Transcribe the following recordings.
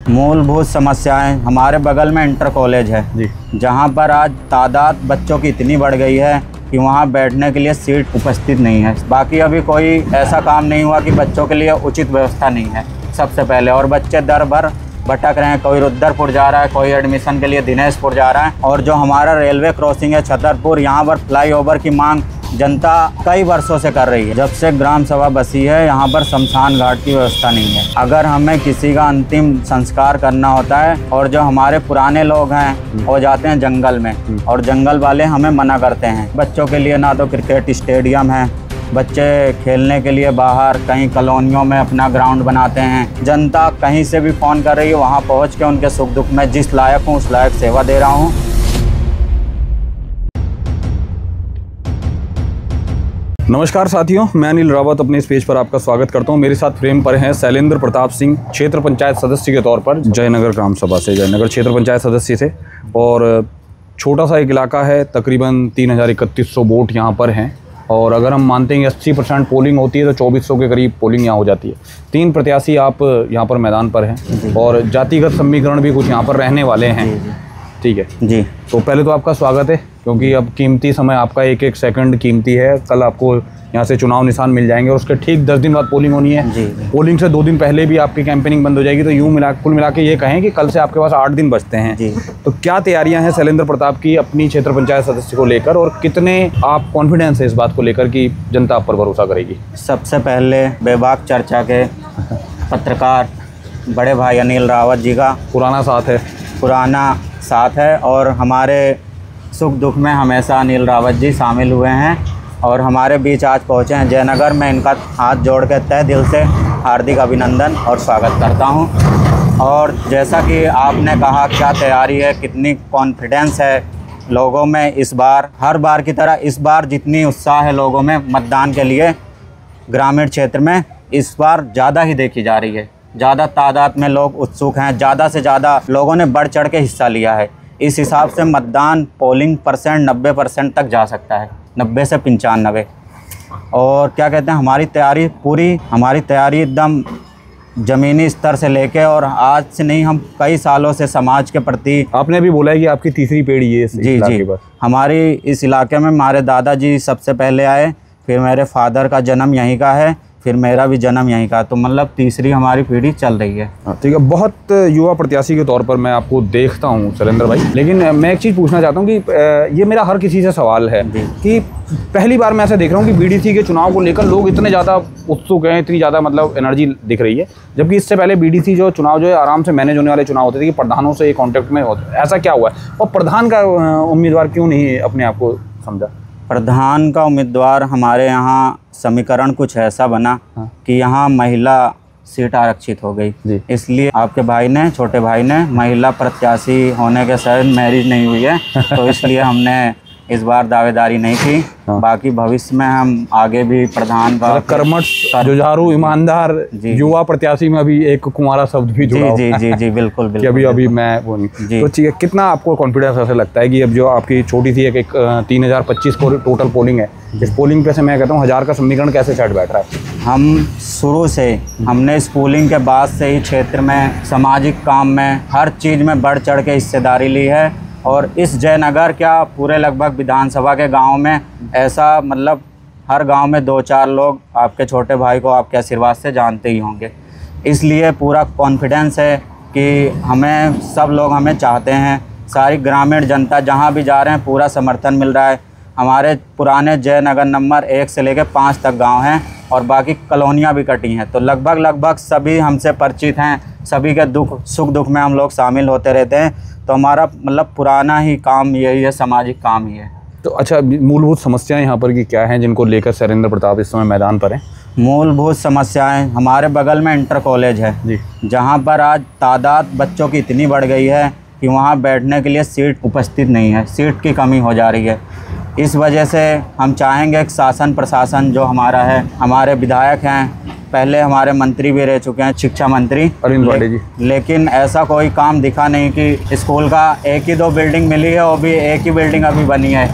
मूलभूत समस्याएं, हमारे बगल में इंटर कॉलेज है जी, जहां पर आज तादाद बच्चों की इतनी बढ़ गई है कि वहां बैठने के लिए सीट उपस्थित नहीं है। बाकी अभी कोई ऐसा काम नहीं हुआ कि बच्चों के लिए उचित व्यवस्था नहीं है सबसे पहले, और बच्चे दर भर भटक रहे हैं। कोई रुद्रपुर जा रहा है, कोई एडमिशन के लिए दिनेशपुर जा रहा है। और जो हमारा रेलवे क्रॉसिंग है छतरपुर, यहाँ पर फ्लाईओवर की मांग जनता कई वर्षों से कर रही है। जब से ग्राम सभा बसी है यहाँ पर शमशान घाट की व्यवस्था नहीं है। अगर हमें किसी का अंतिम संस्कार करना होता है और जो हमारे पुराने लोग हैं वो जाते हैं जंगल में, और जंगल वाले हमें मना करते हैं। बच्चों के लिए ना तो क्रिकेट स्टेडियम है, बच्चे खेलने के लिए बाहर कहीं कॉलोनियों में अपना ग्राउंड बनाते हैं। जनता कहीं से भी फ़ोन कर रही है, वहाँ पहुँच के उनके सुख दुख में जिस लायक हूँ उस लायक सेवा दे रहा हूँ। नमस्कार साथियों, मैं अनिल रावत अपने इस पेज पर आपका स्वागत करता हूं। मेरे साथ फ्रेम पर हैं शैलेंद्र प्रताप सिंह, क्षेत्र पंचायत सदस्य के तौर पर जयनगर ग्राम सभा से, जयनगर क्षेत्र पंचायत सदस्य थे। और छोटा सा एक इलाका है, तकरीबन 3100 वोट यहाँ पर हैं। और अगर हम मानते हैं 80% पोलिंग होती है तो 2400 के करीब पोलिंग यहाँ हो जाती है। 3 प्रत्याशी आप यहाँ पर मैदान पर हैं और जातिगत समीकरण भी कुछ यहाँ पर रहने वाले हैं। ठीक है जी, तो पहले तो आपका स्वागत है, क्योंकि अब कीमती समय आपका, एक एक सेकंड कीमती है। कल आपको यहाँ से चुनाव निशान मिल जाएंगे और उसके ठीक 10 दिन बाद पोलिंग होनी है जी। पोलिंग से 2 दिन पहले भी आपकी कैंपेनिंग बंद हो जाएगी। तो यूँ कुल मिला के ये कहें कि कल से आपके पास 8 दिन बचते हैं जी। तो क्या तैयारियां हैं शैलेंद्र प्रताप की अपनी क्षेत्र पंचायत सदस्य को लेकर, और कितने आप कॉन्फिडेंस है इस बात को लेकर कि जनता आप पर भरोसा करेगी? सबसे पहले बेबाक चर्चा के पत्रकार बड़े भाई अनिल रावत जी का पुराना साथ है और हमारे सुख दुख में हमेशा अनिल रावत जी शामिल हुए हैं और हमारे बीच आज पहुँचे हैं जयनगर में। इनका हाथ जोड़ के तहे दिल से हार्दिक अभिनंदन और स्वागत करता हूं। और जैसा कि आपने कहा क्या तैयारी है, कितनी कॉन्फिडेंस है लोगों में इस बार, हर बार की तरह इस बार जितनी उत्साह है लोगों में मतदान के लिए ग्रामीण क्षेत्र में, इस बार ज़्यादा ही देखी जा रही है। ज़्यादा तादाद में लोग उत्सुक हैं, ज़्यादा से ज़्यादा लोगों ने बढ़ चढ़ के हिस्सा लिया है। इस हिसाब से मतदान पोलिंग परसेंट 90% तक जा सकता है, 90 से 95। और क्या कहते हैं, हमारी तैयारी एकदम ज़मीनी स्तर से लेके, और आज से नहीं, हम कई सालों से समाज के प्रति। आपने अभी बोला है कि आपकी तीसरी पीढ़ी है जी। हमारी इस इलाके में हमारे दादाजी सबसे पहले आए, फिर मेरे फादर का जन्म यहीं का है, फिर मेरा भी जन्म यहीं का, तो मतलब तीसरी हमारी पीढ़ी चल रही है। ठीक है, बहुत युवा प्रत्याशी के तौर पर मैं आपको देखता हूं शैलेंद्र भाई। लेकिन मैं एक चीज़ पूछना चाहता हूं कि ये मेरा हर किसी से सवाल है कि पहली बार मैं ऐसे देख रहा हूं कि बीडीसी के चुनाव को लेकर लोग इतने ज़्यादा उत्सुक हैं, इतनी ज़्यादा मतलब एनर्जी दिख रही है, जबकि इससे पहले बीडीसी जो चुनाव जो है आराम से मैनेज होने वाले चुनाव होते थे कि प्रधानों से कॉन्टेक्ट में होते। ऐसा क्या हुआ है और प्रधान का उम्मीदवार क्यों नहीं अपने आप को समझा? प्रधान का उम्मीदवार हमारे यहाँ समीकरण कुछ ऐसा बना कि यहाँ महिला सीट आरक्षित हो गई, इसलिए आपके भाई ने, छोटे भाई ने, महिला प्रत्याशी होने के शायद मैरिज नहीं हुई है तो इसलिए हमने इस बार दावेदारी नहीं की। बाकी भविष्य में हम आगे भी प्रधान का कर्मठ, जुझारू, ईमानदार युवा प्रत्याशी में अभी एक कुंवारा शब्द भी जुड़ा जी बिल्कुल अभी मैं वो नहीं। तो ठीक है, कितना आपको कॉन्फिडेंस ऐसा लगता है कि अब जो आपकी छोटी सी एक 3025 को टोटल पोलिंग है, इस पोलिंग पे से मैं कहता हूँ 1000 का समीकरण कैसे सेट बैठ रहा है? हम शुरू से, हमने इस पोलिंग के बाद से ही क्षेत्र में सामाजिक काम में हर चीज़ में बढ़ चढ़ के हिस्सेदारी ली है। और इस जयनगर क्या पूरे लगभग विधानसभा के गांव में ऐसा, मतलब हर गांव में 2-4 लोग आपके छोटे भाई को आपके आशीर्वाद से जानते ही होंगे, इसलिए पूरा कॉन्फिडेंस है कि हमें सब लोग हमें चाहते हैं। सारी ग्रामीण जनता जहां भी जा रहे हैं पूरा समर्थन मिल रहा है। हमारे पुराने जयनगर नंबर 1 से लेकर 5 तक गांव हैं और बाकी कॉलोनियाँ भी कटी हैं, तो लगभग सभी हमसे परिचित हैं। सभी के सुख दुख में हम लोग शामिल होते रहते हैं, तो हमारा मतलब पुराना ही काम यही है, सामाजिक काम ही है। तो अच्छा, मूलभूत समस्याएं यहाँ पर की क्या हैं जिनको लेकर शैलेंद्र प्रताप इस समय मैदान पर हैं? मूलभूत समस्याएं, हमारे बगल में इंटर कॉलेज है जी, जहाँ पर आज तादाद बच्चों की इतनी बढ़ गई है कि वहाँ बैठने के लिए सीट उपस्थित नहीं है, सीट की कमी हो जा रही है। इस वजह से हम चाहेंगे कि शासन प्रशासन जो हमारा है, हमारे विधायक हैं, पहले हमारे मंत्री भी रह चुके हैं, शिक्षा मंत्री अरविंद वाडे जी, लेकिन ऐसा कोई काम दिखा नहीं कि स्कूल का 1 ही 2 बिल्डिंग मिली है, वो भी 1 ही बिल्डिंग अभी बनी है,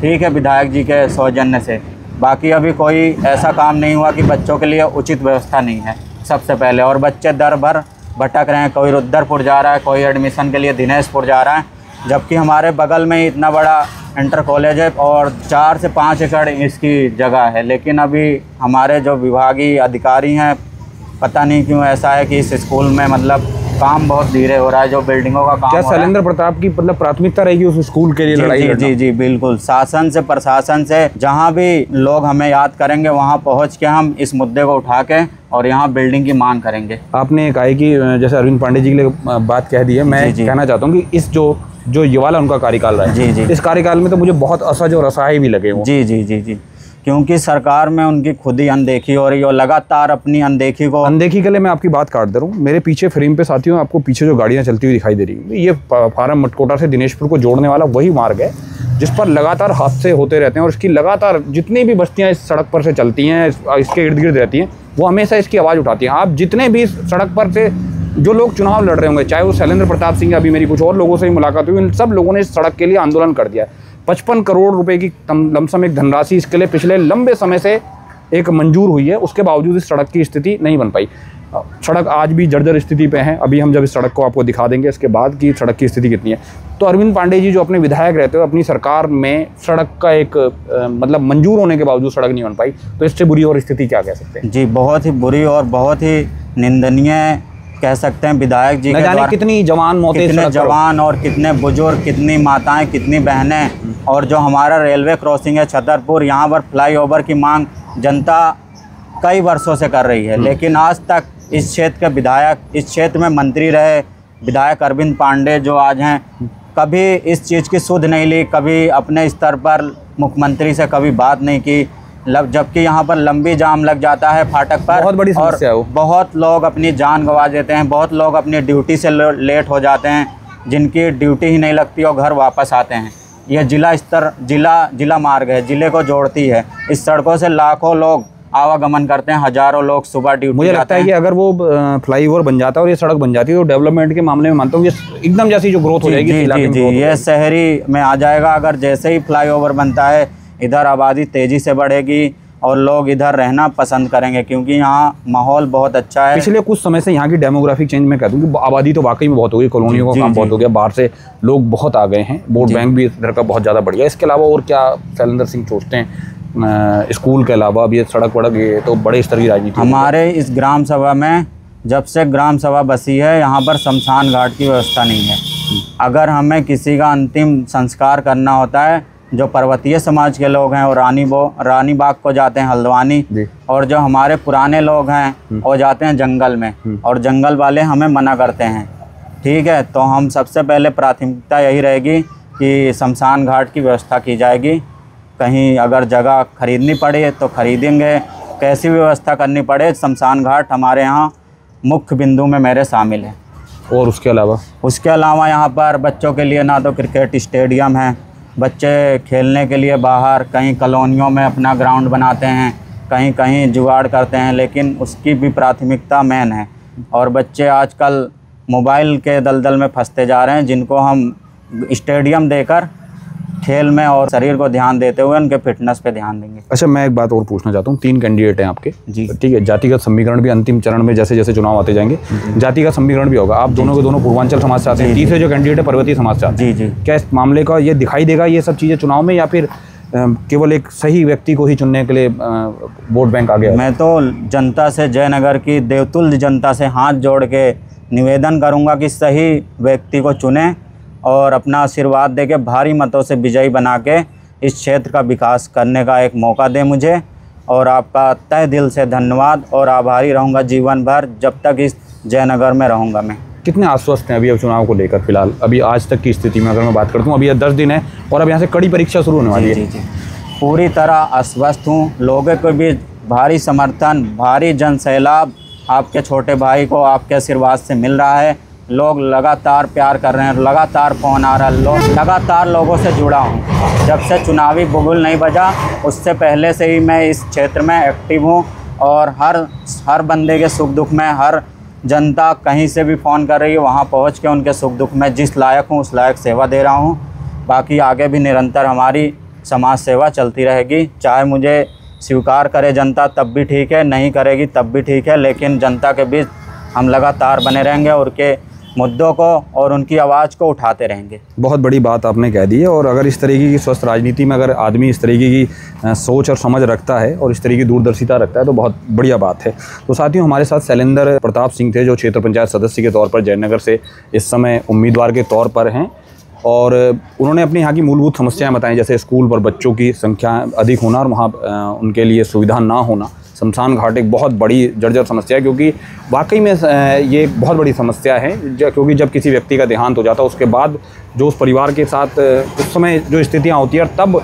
ठीक है, विधायक जी के सौजन्य से। बाकी अभी कोई ऐसा काम नहीं हुआ कि बच्चों के लिए उचित व्यवस्था नहीं है सबसे पहले, और बच्चे दर भर भटक रहे हैं, कोई रुद्रपुर जा रहा है, कोई एडमिशन के लिए दिनेशपुर जा रहा है, जबकि हमारे बगल में ही इतना बड़ा इंटर कॉलेज है और 4 से 5 एकड़ इसकी जगह है। लेकिन अभी हमारे जो विभागीय अधिकारी हैं, पता नहीं क्यों ऐसा है कि इस स्कूल में मतलब काम बहुत धीरे हो रहा है, जो बिल्डिंगों का काम क्या हो रहा है। शैलेंद्र प्रताप की मतलब प्राथमिकता रहेगी उस स्कूल के लिए लड़ाई लड़ना? जी जी बिल्कुल, शासन से प्रशासन से जहाँ भी लोग हमें याद करेंगे वहाँ पहुँच के हम इस मुद्दे को उठा के और यहाँ बिल्डिंग की मांग करेंगे। आपने कहा कि जैसे अरविंद पांडे जी के लिए बात कह दी है, मैं कहना चाहता हूँ कि इस जो ये वाला उनका कार्यकाल रहा है, जी इस कार्यकाल में तो मुझे बहुत असहज और असहाय भी लगे वो। जी जी जी जी, क्योंकि सरकार में उनकी खुद ही अनदेखी हो रही है और लगातार अपनी अनदेखी के लिए मैं आपकी बात काट दे रहा हूँ। मेरे पीछे फ्रेम पे साथियों आपको पीछे जो गाड़ियाँ चलती हुई दिखाई दे रही है, ये फारम मटकोटा से दिनेशपुर को जोड़ने वाला वही मार्ग है जिस पर लगातार हादसे होते रहते हैं और इसकी लगातार जितनी भी बस्तियाँ इस सड़क पर से चलती हैं, इसके इर्द गिर्द रहती हैं, वो हमेशा इसकी आवाज़ उठाती हैं। आप जितने भी सड़क पर से जो लोग चुनाव लड़ रहे होंगे, चाहे वो शैलेंद्र प्रताप सिंह, अभी मेरी कुछ और लोगों से भी मुलाकात हुई, इन सब लोगों ने इस सड़क के लिए आंदोलन कर दिया है। 55 करोड़ रुपए की लमसम एक धनराशि इसके लिए पिछले लंबे समय से एक मंजूर हुई है, उसके बावजूद इस सड़क की स्थिति नहीं बन पाई। सड़क आज भी जर्जर स्थिति पे है। अभी हम जब इस सड़क को आपको दिखा देंगे इसके बाद की सड़क की स्थिति कितनी है। तो अरविंद पांडे जी जो अपने विधायक रहते हुए अपनी सरकार में सड़क का एक मतलब मंजूर होने के बावजूद सड़क नहीं बन पाई, तो इससे बुरी और स्थिति क्या कह सकते हैं? जी, बहुत ही बुरी और बहुत ही निंदनीय कह सकते हैं। विधायक जी न जाने कितनी जवान मौतें, कितने जवान और कितने बुजुर्ग, कितनी माताएं, कितनी बहनें। और जो हमारा रेलवे क्रॉसिंग है छतरपुर, यहाँ पर फ्लाईओवर की मांग जनता कई वर्षों से कर रही है, लेकिन आज तक इस क्षेत्र के विधायक, इस क्षेत्र में मंत्री रहे विधायक अरविंद पांडे जो आज हैं, कभी इस चीज़ की सुध नहीं ली, कभी अपने स्तर पर मुख्यमंत्री से कभी बात नहीं की। जबकि यहाँ पर लंबी जाम लग जाता है फाटक पर, बहुत बड़ी समस्या है वो। बहुत लोग अपनी जान गंवा देते हैं, बहुत लोग अपनी ड्यूटी से लेट हो जाते हैं, जिनकी ड्यूटी ही नहीं लगती और घर वापस आते हैं। यह जिला मार्ग है, जिले को जोड़ती है। इस सड़कों से लाखों लोग आवागमन करते हैं, हजारों लोग सुबह ड्यूटी। मुझे लगता है कि अगर वो फ्लाईओवर बन जाता और ये सड़क बन जाती तो डेवलपमेंट के मामले में मानता हूँ ये एकदम जैसी जो ग्रोथ हो जाएगी ये शहरी में आ जाएगा। अगर जैसे ही फ्लाईओवर बनता है, इधर आबादी तेज़ी से बढ़ेगी और लोग इधर रहना पसंद करेंगे, क्योंकि यहाँ माहौल बहुत अच्छा है। पिछले कुछ समय से यहाँ की डेमोग्राफिक चेंज मैं कह दूँ कि आबादी तो वाकई में बहुत हो गई, कॉलोनियों का काम बहुत हो गया, बाहर से लोग बहुत आ गए हैं, वोट बैंक भी इधर का बहुत ज़्यादा बढ़ गया। इसके अलावा और क्या शैलेंद्र सिंह सोचते हैं? स्कूल के अलावा अब ये सड़क वड़क ये तो बड़े स्तर की राजनीति हमारे इस ग्राम सभा में, जब से ग्राम सभा बसी है, यहाँ पर शमशान घाट की व्यवस्था नहीं है। अगर हमें किसी का अंतिम संस्कार करना होता है, जो पर्वतीय समाज के लोग हैं वो रानी बाग को जाते हैं हल्द्वानी, और जो हमारे पुराने लोग हैं वो जाते हैं जंगल में, और जंगल वाले हमें मना करते हैं। ठीक है, तो हम सबसे पहले प्राथमिकता यही रहेगी कि शमशान घाट की व्यवस्था की जाएगी। कहीं अगर जगह खरीदनी पड़े तो खरीदेंगे, कैसी व्यवस्था करनी पड़े, शमशान घाट हमारे यहाँ मुख्य बिंदु में मेरे शामिल है। और उसके अलावा यहाँ पर बच्चों के लिए ना तो क्रिकेट स्टेडियम है, बच्चे खेलने के लिए बाहर कहीं कॉलोनियों में अपना ग्राउंड बनाते हैं, कहीं कहीं जुगाड़ करते हैं, लेकिन उसकी भी प्राथमिकता मेन है। और बच्चे आजकल मोबाइल के दलदल में फंसते जा रहे हैं, जिनको हम स्टेडियम देकर खेल में और शरीर को ध्यान देते हुए उनके फिटनेस पे ध्यान देंगे। अच्छा, मैं एक बात और पूछना चाहता हूँ। 3 कैंडिडेट हैं आपके, जी ठीक है। जातिगत समीकरण भी अंतिम चरण में जैसे जैसे चुनाव आते जाएंगे जातिगत समीकरण भी होगा। आप दोनों के दोनों पूर्वांचल समाज से आते हैं, तीसरे जो कैंडिडेट है पर्वतीय समाज से आते हैं। जी। क्या इस मामले का ये दिखाई देगा ये सब चीज़ें चुनाव में, या फिर केवल एक सही व्यक्ति को ही चुनने के लिए वोट बैंक आ गया? मैं तो जनता से, जयनगर की देवतुल्य जनता से हाथ जोड़ के निवेदन करूँगा कि सही व्यक्ति को चुनें और अपना आशीर्वाद देके भारी मतों से विजयी बना के इस क्षेत्र का विकास करने का एक मौका दें मुझे। और आपका तहे दिल से धन्यवाद और आभारी रहूँगा जीवन भर, जब तक इस जयनगर में रहूँगा मैं। कितने आश्वस्त हैं अभी अब चुनाव को लेकर? फिलहाल अभी आज तक की स्थिति में अगर मैं बात करता हूँ, अभी 10 दिन है और अब यहाँ से कड़ी परीक्षा शुरू होने वाली है। जी, पूरी तरह आश्वस्त हूँ। लोगों को भी भारी समर्थन, भारी जन सैलाब आपके छोटे भाई को आपके आशीर्वाद से मिल रहा है। लोग लगातार प्यार कर रहे हैं, लगातार फ़ोन आ रहा है, लगातार लोगों से जुड़ा हूँ। जब से चुनावी बुगुल नहीं बजा, उससे पहले से ही मैं इस क्षेत्र में एक्टिव हूँ और हर बंदे के सुख दुख में, हर जनता कहीं से भी फ़ोन कर रही है, वहाँ पहुँच के उनके सुख दुख में जिस लायक हूँ उस लायक सेवा दे रहा हूँ। बाकी आगे भी निरंतर हमारी समाज सेवा चलती रहेगी। चाहे मुझे स्वीकार करे जनता तब भी ठीक है, नहीं करेगी तब भी ठीक है, लेकिन जनता के बीच हम लगातार बने रहेंगे और उनके मुद्दों को और उनकी आवाज़ को उठाते रहेंगे। बहुत बड़ी बात आपने कह दी है। और अगर इस तरीके की स्वस्थ राजनीति में अगर आदमी इस तरीके की सोच और समझ रखता है और इस तरीके की दूरदर्शिता रखता है तो बहुत बढ़िया बात है। तो साथियों, हमारे साथ शैलेंद्र प्रताप सिंह थे, जो क्षेत्र पंचायत सदस्य के तौर पर जयनगर से इस समय उम्मीदवार के तौर पर हैं। और उन्होंने अपनी यहाँ की मूलभूत समस्याएं बताई, जैसे स्कूल पर बच्चों की संख्या अधिक होना और वहाँ उनके लिए सुविधा ना होना। शमशान घाट एक बहुत बड़ी जर्जर समस्या है, क्योंकि वाकई में ये एक बहुत बड़ी समस्या है, क्योंकि जब किसी व्यक्ति का देहांत हो जाता है उसके बाद जो उस परिवार के साथ उस समय जो स्थितियाँ होती है और तब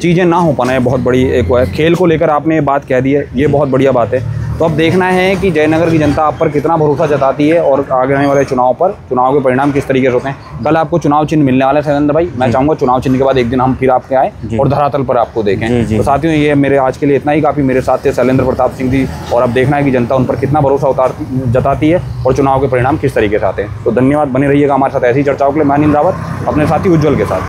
चीज़ें ना हो पाना है बहुत बड़ी एक वो है। खेल को लेकर आपने ये बात कह दी है, ये बहुत बढ़िया बात है। तो अब देखना है कि जयनगर की जनता आप पर कितना भरोसा जताती है और आगे आने वाले चुनाव के परिणाम किस तरीके से होते हैं। कल आपको चुनाव चिन्ह मिलने वाला है शैलेंद्र भाई। मैं चाहूँगा चुनाव चिन्ह के बाद एक दिन हम फिर आपके आए और धरातल पर आपको देखें। तो साथियों, ये मेरे आज के लिए इतना ही काफ़ी। मेरे साथ थे शैलेंद्र प्रताप सिंह जी, और अब देखना है कि जनता उन पर कितना भरोसा जताती है और चुनाव के परिणाम किस तरीके से आते हैं। तो धन्यवाद, बने रहिएगा हमारे साथ ऐसी चर्चाओं के लिए। मैं अनिल रावत अपने साथी उज्जवल के साथ।